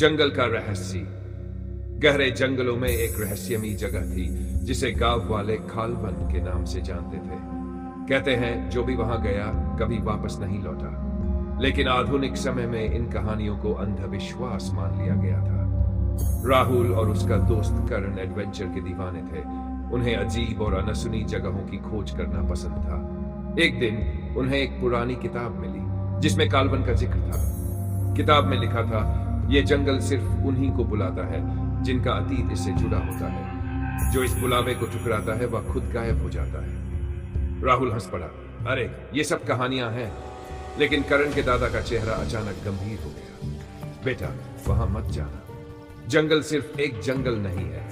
जंगल का रहस्य। गहरे जंगलों में एक रहस्यमयी जगह थी जिसे गांव वाले खालवन के नाम से जानते थे। कहते हैं जो भी वहां गया कभी वापस नहीं लौटा, लेकिन आधुनिक समय में इन कहानियों को अंधविश्वास मान लिया गया था। राहुल और उसका दोस्त करण एडवेंचर के दीवाने थे। उन्हें अजीब और अनसुनी जगहों की खोज करना पसंद था। एक दिन उन्हें एक पुरानी किताब मिली जिसमें काल्वन का जिक्र था। किताब में लिखा था, यह जंगल सिर्फ उन्हीं को बुलाता है जिनका अतीत इससे जुड़ा होता है। जो इस बुलावे को ठुकराता है वह खुद गायब हो जाता है। राहुल हंस पड़ा। अरे ये सब कहानियां हैं। लेकिन करण के दादा का चेहरा अचानक गंभीर हो गया। बेटा, वहां मत जाना। जंगल सिर्फ एक जंगल नहीं है,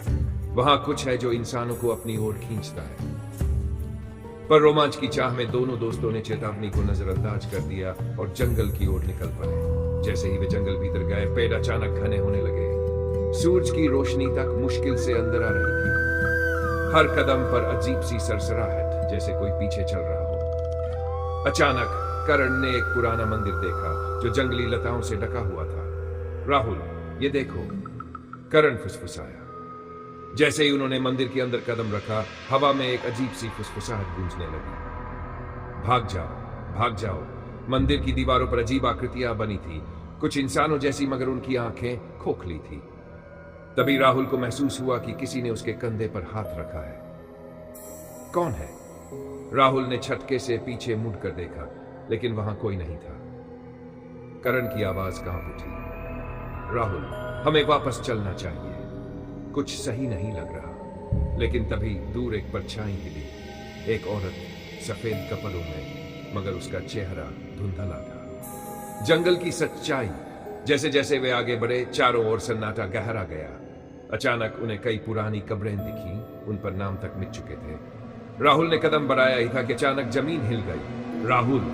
वहां कुछ है जो इंसानों को अपनी ओर खींचता है। पर रोमांच की चाह में दोनों दोस्तों ने चेतावनी को नजरअंदाज कर दिया और जंगल की ओर निकल पड़े। जैसे ही वे जंगल भीतर गए, पेड़ अचानक घने होने लगे। सूरज की रोशनी तक मुश्किल से अंदर आ रही थी। हर कदम पर अजीब सी सरसराहट, जैसे कोई पीछे चल रहा हो। अचानक करण ने एक पुराना मंदिर देखा जो जंगली लताओं से ढका हुआ था। राहुल, ये देखो, करण फुसफुसाया। जैसे ही उन्होंने मंदिर के अंदर कदम रखा, हवा में एक अजीब सी फुसफुसाहट गूंजने लगी। भाग जाओ, भाग जाओ। मंदिर की दीवारों पर अजीब आकृतियां बनी थी, कुछ इंसानों जैसी, मगर उनकी आंखें खोखली थी। तभी राहुल को महसूस हुआ कि किसी ने उसके कंधे पर हाथ रखा है। कौन है? राहुल ने झटके से पीछे मुड़कर देखा, लेकिन वहां कोई नहीं था। करण की आवाज कांप उठी। राहुल, हमें वापस चलना चाहिए, कुछ सही नहीं लग रहा। लेकिन तभी दूर एक परछाई हिली। एक औरत सफेद कपड़ों में, मगर उसका चेहरा धुंधला था। जंगल की सच्चाई। जैसे जैसे वे आगे बढ़े, चारों ओर सन्नाटा गहरा गया। अचानक उन्हें कई पुरानी कब्रें दिखी, उन पर नाम तक मिट चुके थे। राहुल ने कदम बढ़ाया ही था कि अचानक जमीन हिल गई। राहुल,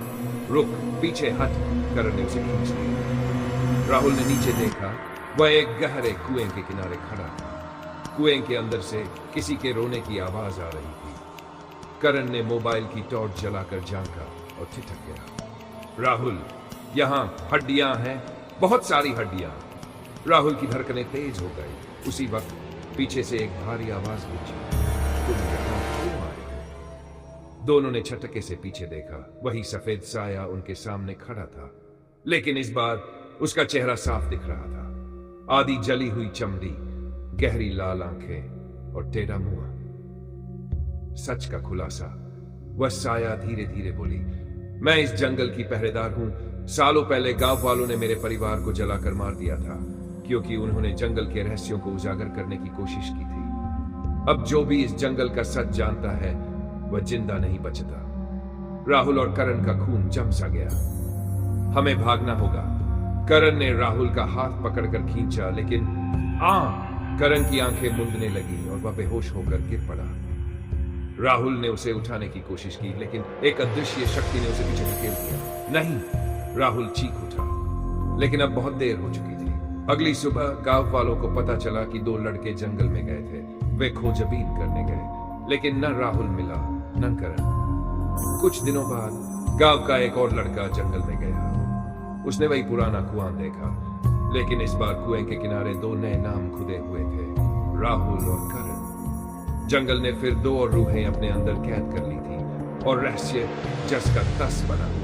रुक, पीछे हट। करण ने उसे खींच लिया। राहुल ने नीचे देखा, वह एक गहरे कुएं के किनारे खड़ा था। कुएं के अंदर से किसी के रोने की आवाज आ रही थी। करण ने मोबाइल की टॉर्च जलाकर झांका और ठिठक गया। राहुल, यहां हड्डियां हैं, बहुत सारी हड्डियां। राहुल की धड़कनें तेज हो गई। उसी वक्त पीछे से एक भारी आवाज गूंजी, तुम यहां क्यों आए हो? दोनों ने झटके से पीछे देखा। वही सफेद साया उनके सामने खड़ा था, लेकिन इस बार उसका चेहरा साफ दिख रहा था। आधी जली हुई चमड़ी, गहरी लाल आंखें और टेढ़ा मुंह। सच का खुलासा। वह साया धीरे धीरे बोली, मैं इस जंगल की पहरेदार हूं। सालों पहले गांव वालों ने मेरे परिवार को जलाकर मार दिया था, क्योंकि उन्होंने जंगल के रहस्यों को उजागर करने की कोशिश की थी। अब जो भी इस जंगल का सच जानता है वह जिंदा नहीं बचता। राहुल और करण का खून जम सा गया। हमें भागना होगा। करण ने राहुल का हाथ पकड़कर खींचा, लेकिन करण की आंखें मूंदने लगी और वह बेहोश होकर गिर पड़ा। राहुल ने उसे उठाने की कोशिश की, लेकिन एक अदृश्य शक्ति ने उसे पीछे धकेल दिया। नहीं! राहुल चीख उठा, लेकिन अब बहुत देर हो चुकी थी। अगली सुबह गांव वालों को पता चला कि दो लड़के जंगल में गए थे। वे खोजबीन करने गए, लेकिन न राहुल मिला न करण। कुछ दिनों बाद गांव का एक और लड़का जंगल में गया। उसने वही पुराना कुआं देखा, लेकिन इस बार कुएं के किनारे दो नए नाम खुदे हुए थे, राहुल और करण। जंगल ने फिर दो और रूहें अपने अंदर कैद कर ली थी और रहस्य जस का तस बना।